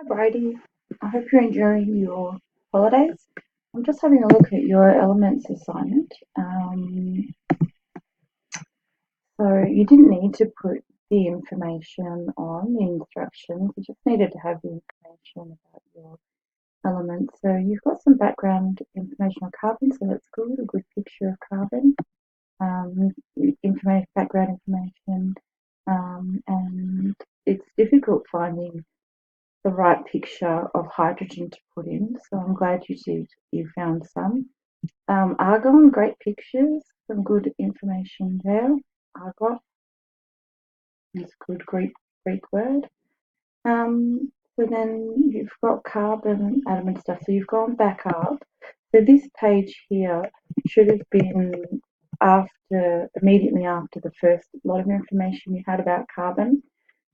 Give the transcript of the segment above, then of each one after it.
Hi Bridey, I hope you're enjoying your holidays. I'm just having a look at your elements assignment. So you didn't need to put the information on the instructions, you just needed to have the information about your elements. So you've got some background information on carbon, so that's good, a good picture of carbon, background information, and it's difficult finding the right picture of hydrogen to put in. So I'm glad you found some. Argon, great pictures, some good information there. Argon is a good Greek word. So then you've got carbon, atom and stuff. So you've gone back up. So this page here should have been immediately after the first lot of information you had about carbon.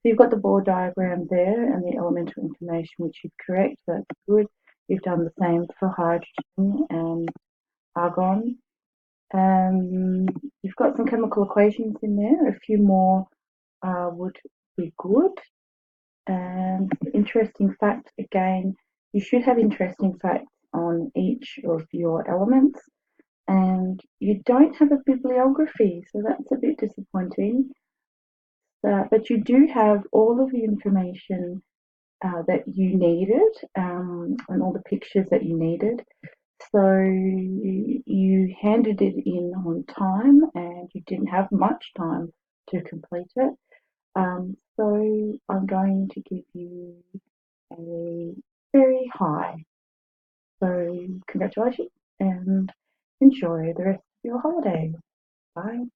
So you've got the Bohr diagram there and the elemental information, which you've correct. That's good. You've done the same for hydrogen and argon. You've got some chemical equations in there. A few more would be good. And interesting fact again, you should have interesting facts on each of your elements. And you don't have a bibliography, so that's a bit disappointing. But you do have all of the information that you needed, and all the pictures that you needed. So you handed it in on time and you didn't have much time to complete it. So I'm going to give you a very high. So congratulations and enjoy the rest of your holiday. Bye.